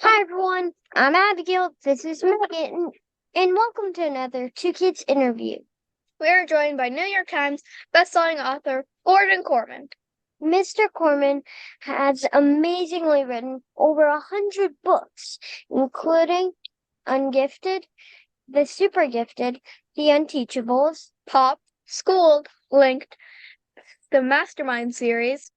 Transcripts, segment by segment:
Hi everyone, I'm Abigail, this is Megan, and welcome to another Two Kids interview. We are joined by New York Times bestselling author Gordon Korman. Mr. Korman has amazingly written over 100 books, including Ungifted, The Super Gifted, The Unteachables, Pop, Schooled, Linked, the Mastermind series,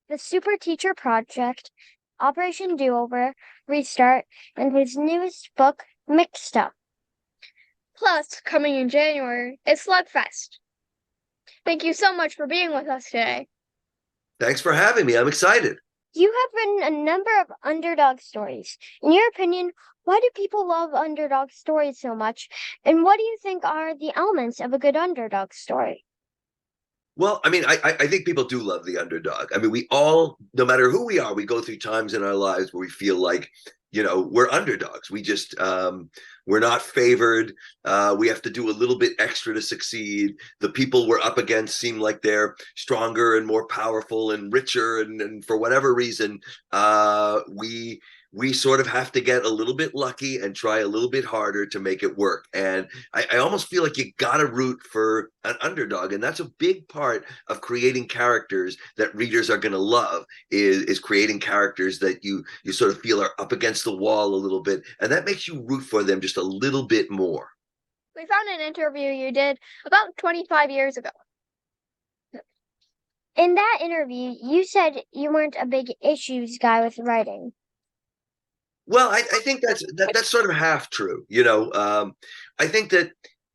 The Super Teacher Project, Operation Do-Over, Restart, and his newest book, Mixed Up. plus coming in January is Slugfest. Thank you so much for being with us today. Thanks for having me. I'm excited. You have written a number of underdog stories. In your opinion, why do people love underdog stories so much? And what do you think are the elements of a good underdog story? Well, I think people do love the underdog. I mean, we all, no matter who we are, we go through times in our lives where we feel like, we're underdogs. We're not favored. We have to do a little bit extra to succeed. The people we're up against seem like they're stronger and more powerful and richer, and for whatever reason, we sort of have to get a little bit lucky and try a little bit harder to make it work. And I almost feel like you gotta root for an underdog, and that's a big part of creating characters that readers are going to love. Is creating characters that you sort of feel are up against the wall a little bit, and that makes you root for them just a little bit more. We found an interview you did about 25 years ago. In that interview, you said you weren't a big issues guy with writing. Well, I think that's sort of half true. I think that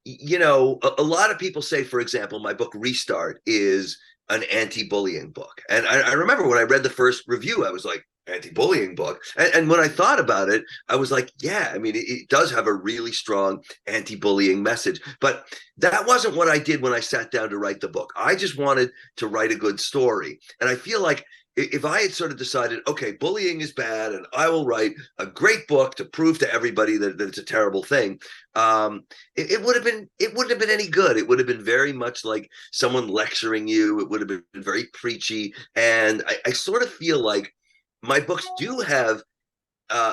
a lot of people say, for example, my book Restart is an anti-bullying book, and I remember when I read the first review, I was like, anti-bullying book, and when I thought about it, I was like, yeah, I mean, it does have a really strong anti-bullying message, but that wasn't what I did when I sat down to write the book. I just wanted to write a good story, and I feel like if I had sort of decided, okay, bullying is bad, and I will write a great book to prove to everybody that it's a terrible thing, it wouldn't have been any good. It would have been very much like someone lecturing you. It would have been very preachy, and I sort of feel like my books do have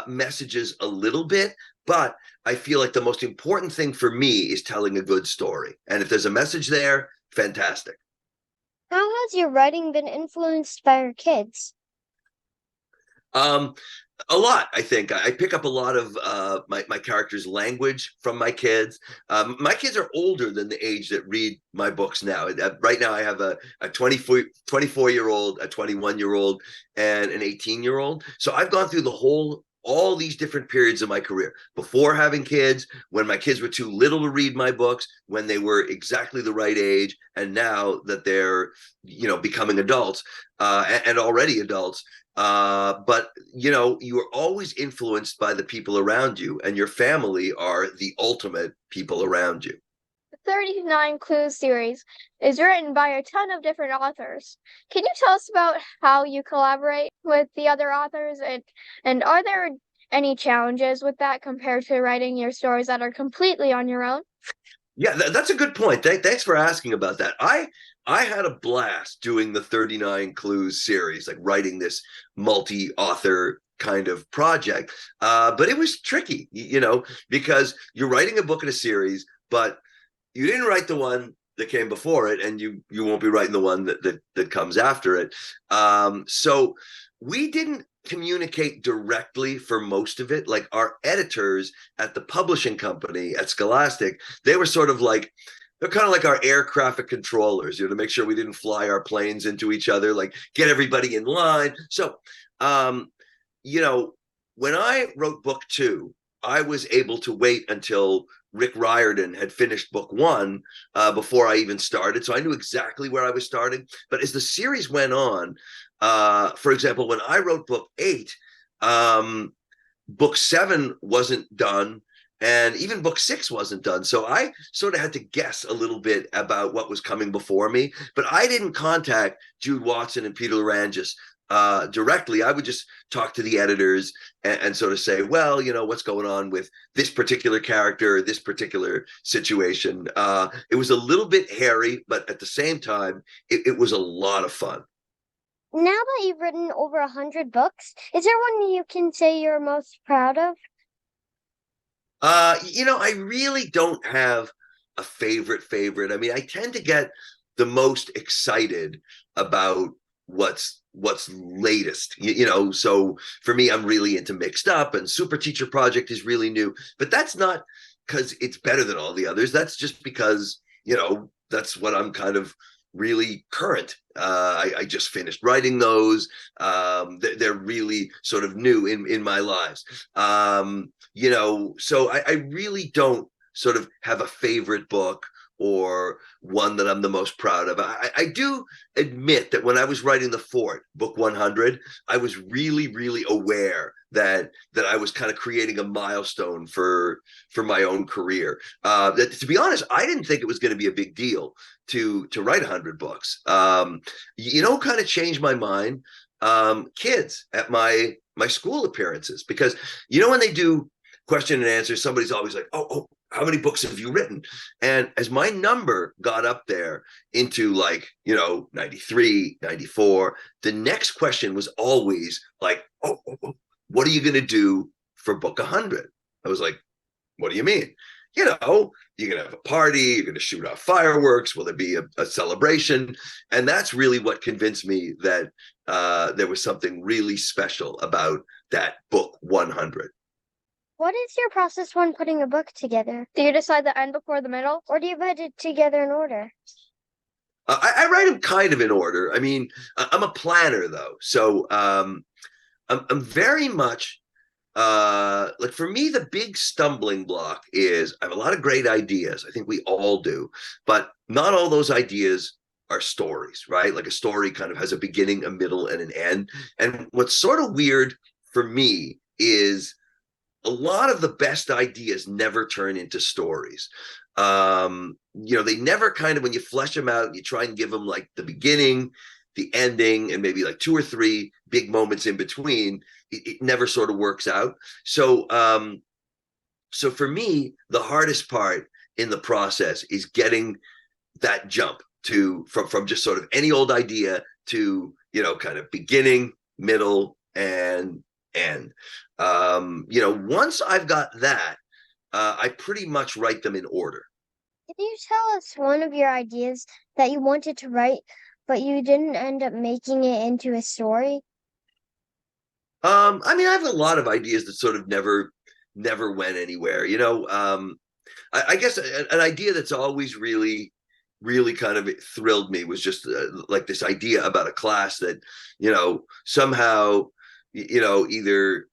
messages a little bit, but I feel like the most important thing for me is telling a good story, and if there's a message there, fantastic. How has your writing been influenced by your kids? Um, a lot, I think. I pick up a lot of my character's language from my kids. My kids are older than the age that read my books now. Right now, I have a 24-year-old, a 21-year-old, and an 18-year-old. So I've gone through all these different periods of my career: before having kids, when my kids were too little to read my books, when they were exactly the right age, and now that they're becoming adults, and already adults. But you are always influenced by the people around you, and your family are the ultimate people around you. The 39 Clues series is written by a ton of different authors. Can you tell us about how you collaborate with the other authors, and are there any challenges with that compared to writing your stories that are completely on your own? Yeah, that's a good point. Thanks for asking about that. I had a blast doing the 39 Clues series, like writing this multi-author kind of project. But it was tricky, because you're writing a book in a series, but you didn't write the one that came before it, and you won't be writing the one that comes after it. So we didn't communicate directly for most of it. Like, our editors at the publishing company at Scholastic, they were sort of like, they're kind of like our air traffic controllers, to make sure we didn't fly our planes into each other, like get everybody in line. So, you know, when I wrote book two, I was able to wait until Rick Riordan had finished book one before I even started. So I knew exactly where I was starting. But as the series went on, for example, when I wrote book eight, book seven wasn't done. And even book six wasn't done. So I sort of had to guess a little bit about what was coming before me. But I didn't contact Jude Watson and Peter Larangis directly. I would just talk to the editors and sort of say, well, what's going on with this particular character, this particular situation. It was a little bit hairy, but at the same time, it was a lot of fun. Now that you've written over 100 books, is there one you can say you're most proud of? I really don't have a favorite. I mean, I tend to get the most excited about what's latest. So for me, I'm really into Mixed Up, and Super Teacher Project is really new, but that's not because it's better than all the others. That's just because, that's what I'm kind of really current. I just finished writing those. They're really sort of new in my lives. So I really don't sort of have a favorite book or one that I'm the most proud of. I do admit that when I was writing The Fort, book 100, I was really, really aware that I was kind of creating a milestone for my own career. That, to be honest, I didn't think it was going to be a big deal to write 100 books. Kind of changed my mind. Kids at my school appearances, because when they do question and answer, somebody's always like, oh, how many books have you written? And as my number got up there into 93, 94, the next question was always like, oh, what are you going to do for book 100? I was like, what do you mean? You're going to have a party, you're going to shoot off fireworks, will there be a celebration? And that's really what convinced me that there was something really special about that book 100. What is your process when putting a book together? Do you decide the end before the middle? Or do you put it together in order? I write them kind of in order. I mean, I'm a planner though. So I'm very much for me, the big stumbling block is I have a lot of great ideas. I think we all do, but not all those ideas are stories, right? Like a story kind of has a beginning, a middle, and an end. And what's sort of weird for me is a lot of the best ideas never turn into stories. They never kind of, when you flesh them out, you try and give them like the beginning, the ending, and maybe like 2 or 3 big moments in between. It never sort of works out. So for me, the hardest part in the process is getting that jump from just sort of any old idea to, kind of beginning, middle, and end. Once I've got that, I pretty much write them in order. Can you tell us one of your ideas that you wanted to write, but you didn't end up making it into a story? I mean, I have a lot of ideas that sort of never went anywhere. I guess an idea that's always really, really kind of thrilled me was just like this idea about a class that, somehow, either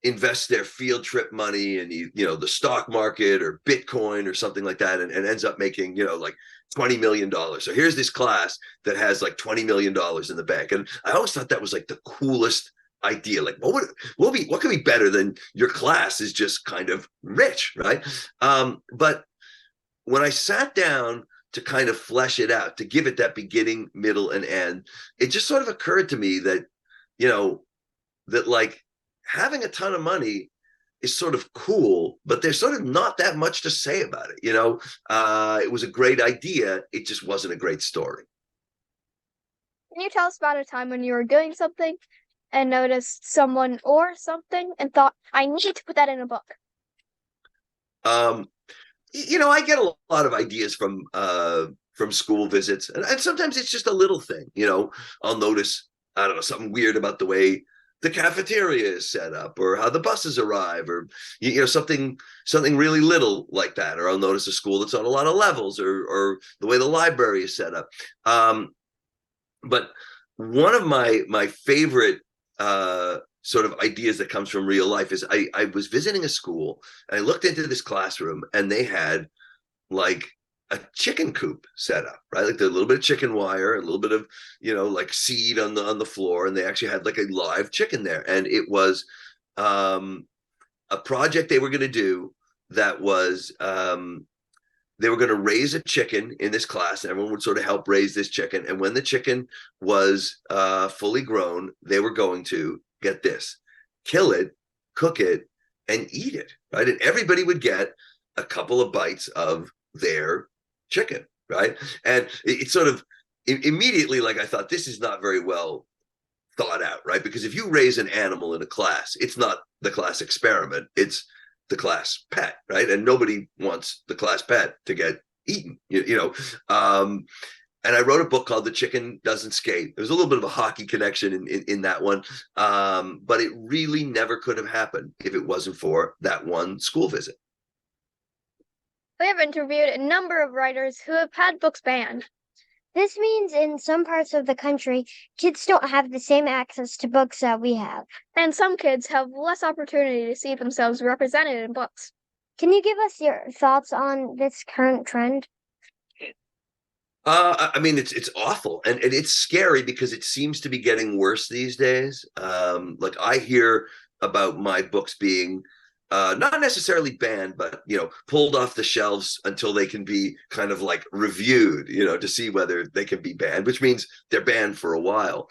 invest their field trip money in, the stock market or Bitcoin or something like that, and ends up making, like $20 million. So here's this class that has like $20 million in the bank. And I always thought that was like the coolest idea. Like, what could be better than your class is just kind of rich, right? But when I sat down to kind of flesh it out, to give it that beginning, middle, and end, it just sort of occurred to me that, that like having a ton of money is sort of cool, but there's sort of not that much to say about it. It was a great idea. It just wasn't a great story. Can you tell us about a time when you were doing something and noticed someone or something and thought, I need to put that in a book? I get a lot of ideas from school visits, and sometimes it's just a little thing. I'll notice, I don't know, something weird about the way the cafeteria is set up, or how the buses arrive, or something really little like that. Or I'll notice a school that's on a lot of levels, or the way the library is set up. But one of my favorite sort of ideas that comes from real life is I was visiting a school, and I looked into this classroom, and they had like a chicken coop set up, right? Like a little bit of chicken wire, a little bit of, like seed on the floor. And they actually had like a live chicken there. And it was a project they were going to do that was, they were going to raise a chicken in this class, and everyone would sort of help raise this chicken. And when the chicken was fully grown, they were going to, get this, kill it, cook it, and eat it, right? And everybody would get a couple of bites of their chicken, right? And it sort of immediately, like, I thought, this is not very well thought out, right? Because if you raise an animal in a class, it's not the class experiment, it's the class pet, right? And nobody wants the class pet to get eaten, you know. And I wrote a book called The Chicken Doesn't Skate. There's a little bit of a hockey connection in that one, but it really never could have happened if it wasn't for that one school visit. We have interviewed a number of writers who have had books banned. This means in some parts of the country, kids don't have the same access to books that we have. And some kids have less opportunity to see themselves represented in books. Can you give us your thoughts on this current trend? I mean, it's awful, and it's scary because it seems to be getting worse these days. Like I hear about my books being not necessarily banned, but pulled off the shelves until they can be kind of like reviewed, to see whether they can be banned, which means they're banned for a while.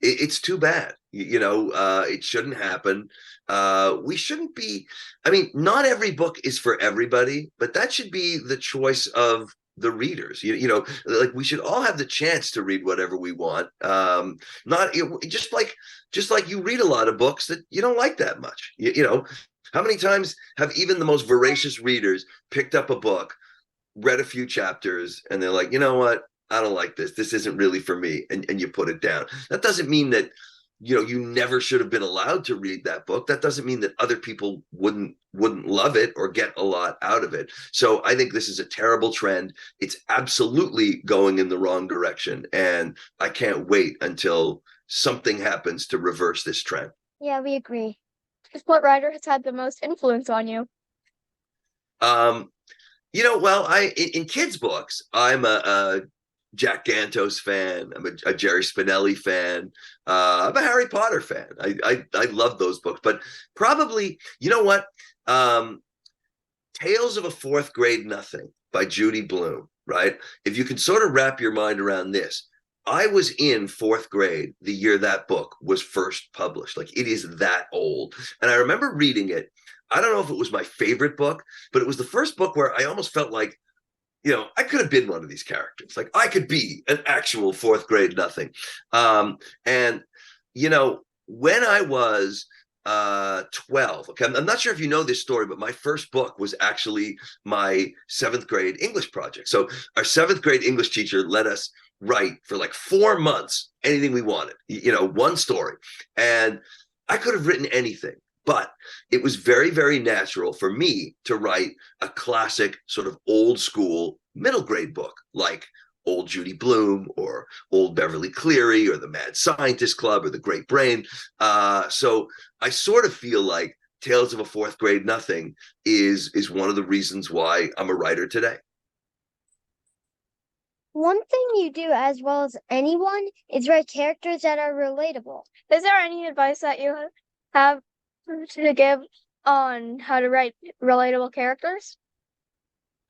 It's too bad. It shouldn't happen. We shouldn't be. I mean, not every book is for everybody, but that should be the choice of the readers. Like we should all have the chance to read whatever we want. Not just like you read a lot of books that you don't like that much. How many times have even the most voracious readers picked up a book, read a few chapters, and they're like, you know what? I don't like this. This isn't really for me. And you put it down. That doesn't mean that, you never should have been allowed to read that book. That doesn't mean that other people wouldn't love it or get a lot out of it. So I think this is a terrible trend. It's absolutely going in the wrong direction. And I can't wait until something happens to reverse this trend. Yeah, we agree. What writer has had the most influence on you? Well, in kids' books, I'm a Jack Gantos fan. I'm a Jerry Spinelli fan. I'm a Harry Potter fan. I love those books, but probably, you know what? Tales of a Fourth Grade Nothing by Judy Blume, right? If you can sort of wrap your mind around this, I was in fourth grade the year that book was first published. Like it is that old. And I remember reading it. I don't know if it was my favorite book, but it was the first book where I almost felt like, I could have been one of these characters. Like I could be an actual fourth grade nothing. And, when I was 12, okay, I'm not sure if you know this story, but my first book was actually my seventh grade English project. So our seventh grade English teacher let us write for like 4 months, anything we wanted, one story. And I could have written anything. But it was very, very natural for me to write a classic sort of old school middle grade book like Old Judy Blume or Old Beverly Cleary or The Mad Scientist Club or The Great Brain. So I sort of feel like Tales of a Fourth Grade Nothing is one of the reasons why I'm a writer today. One thing you do as well as anyone is write characters that are relatable. Is there any advice that you have to give on how to write relatable characters?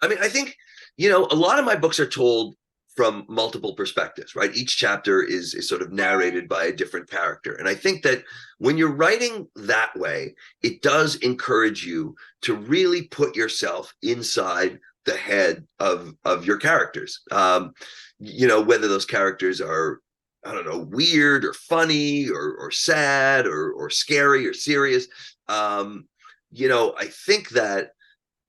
I mean, I think, a lot of my books are told from multiple perspectives, right? Each chapter is sort of narrated by a different character. And I think that when you're writing that way, it does encourage you to really put yourself inside the head of your characters. Whether those characters are, I don't know, weird or funny or sad or scary or serious. I think that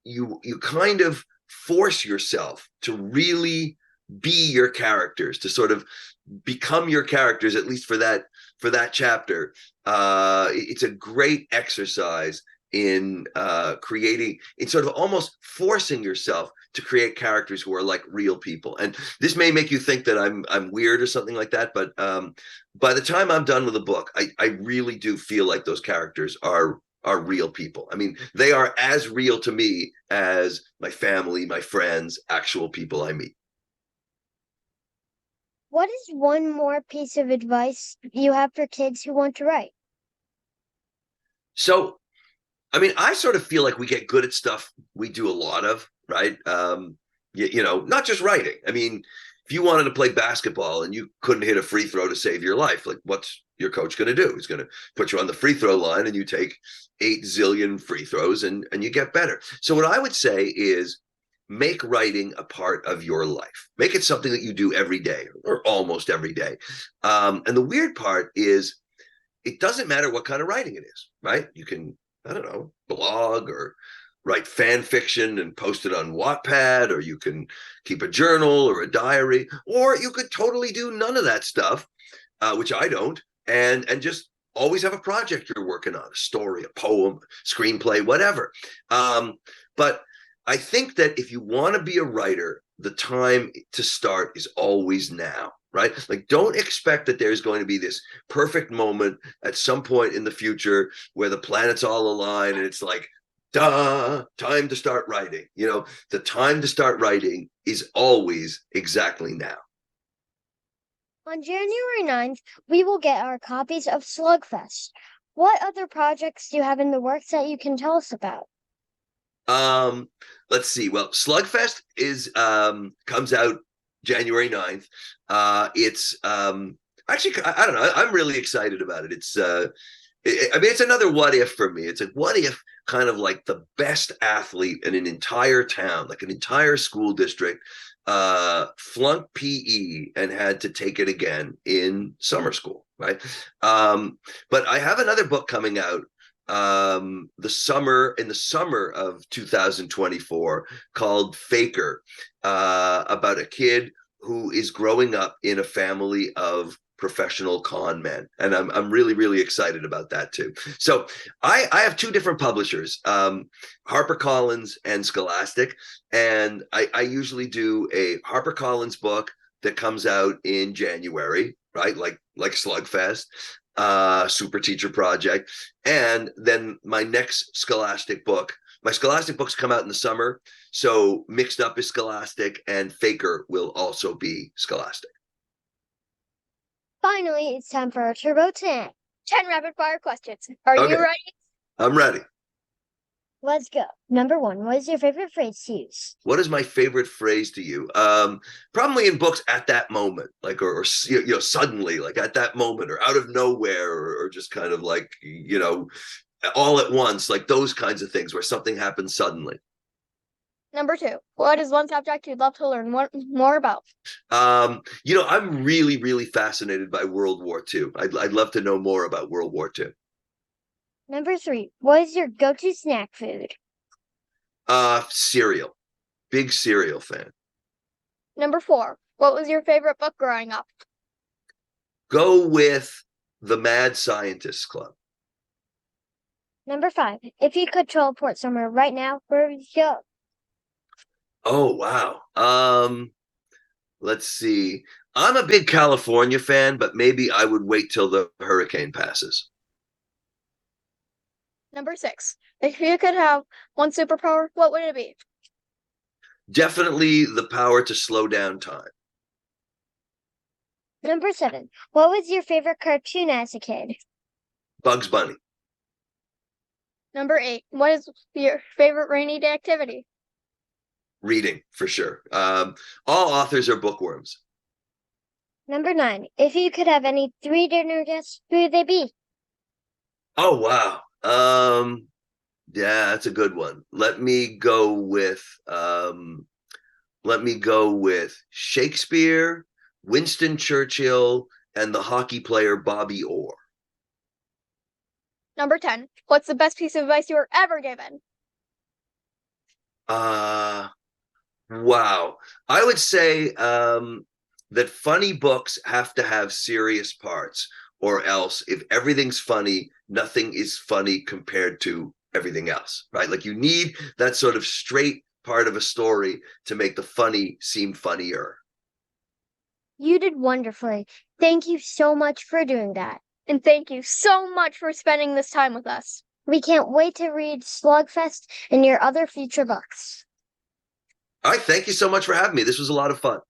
you kind of force yourself to really be your characters, to sort of become your characters, at least for that chapter. It's a great exercise in creating, in sort of almost forcing yourself to create characters who are like real people. And this may make you think that I'm weird or something like that, but by the time I'm done with a book, I really do feel like those characters are real people. I mean, they are as real to me as my family, my friends, actual people I meet. What is one more piece of advice you have for kids who want to write? So, I mean, I sort of feel like we get good at stuff we do a lot of, right? Not just writing. I mean, if you wanted to play basketball and you couldn't hit a free throw to save your life, like what's your coach going to do? He's going to put you on the free throw line and you take 8 zillion free throws and you get better. So what I would say is make writing a part of your life. Make it something that you do every day or almost every day. And the weird part is it doesn't matter what kind of writing it is, right? You can, I don't know, blog or write fan fiction and post it on Wattpad, or you can keep a journal or a diary, or you could totally do none of that stuff, which I don't, and just always have a project you're working on, a story, a poem, screenplay, whatever. But I think that if you want to be a writer, the time to start is always now, right? Like, don't expect that there's going to be this perfect moment at some point in the future where the planets all align and it's like, duh, time to start writing. You know, the time to start writing is always exactly now. On January 9th, we will get our copies of Slugfest. What other projects do you have in the works that you can tell us about? Let's see. Well, Slugfest is comes out January 9th. It's actually, I don't know, I'm really excited about it. It's I mean, it's another what if for me. It's like, what if kind of like the best athlete in an entire town, like an entire school district, flunked PE and had to take it again in summer school, right? But I have another book coming out in the summer of 2024 called Faker, about a kid who is growing up in a family of professional con men, and I'm really, really excited about that too. So I have two different publishers, HarperCollins and Scholastic, and I usually do a HarperCollins book that comes out in January, right? Like Slugfest, Super Teacher Project, and then my next Scholastic book. My Scholastic books come out in the summer, so Mixed Up is Scholastic, and Faker will also be Scholastic. Finally, it's time for our Turbo 10. 10 rapid fire questions. Are Okay. you ready? I'm ready. Let's go. Number 1, what is your favorite phrase to use? What is my favorite phrase to you? Probably in books, at that moment, like, or you know, suddenly, like at that moment, or out of nowhere, or just kind of like, you know, all at once, like those kinds of things where something happens suddenly. Number 2, what is one subject you'd love to learn more about? You know, I'm really, really fascinated by World War II. I'd love to know more about World War II. Number 3, what is your go-to snack food? Cereal. Big cereal fan. Number 4, what was your favorite book growing up? Go with The Mad Scientists Club. Number 5, if you could teleport somewhere right now, where would you go? Oh, wow. Let's see. I'm a big California fan, but maybe I would wait till the hurricane passes. Number 6, if you could have one superpower, what would it be? Definitely the power to slow down time. Number 7, what was your favorite cartoon as a kid? Bugs Bunny. Number 8, what is your favorite rainy day activity? Reading, for sure. All authors are bookworms. Number 9, if you could have any 3 dinner guests, who would they be? Oh, wow. Yeah, that's a good one. Let me go with Shakespeare, Winston Churchill, and the hockey player Bobby Orr. Number 10, what's the best piece of advice you were ever given? Wow. I would say that funny books have to have serious parts, or else if everything's funny, nothing is funny compared to everything else, right? Like, you need that sort of straight part of a story to make the funny seem funnier. You did wonderfully. Thank you so much for doing that. And thank you so much for spending this time with us. We can't wait to read Slugfest and your other future books. All right. Thank you so much for having me. This was a lot of fun.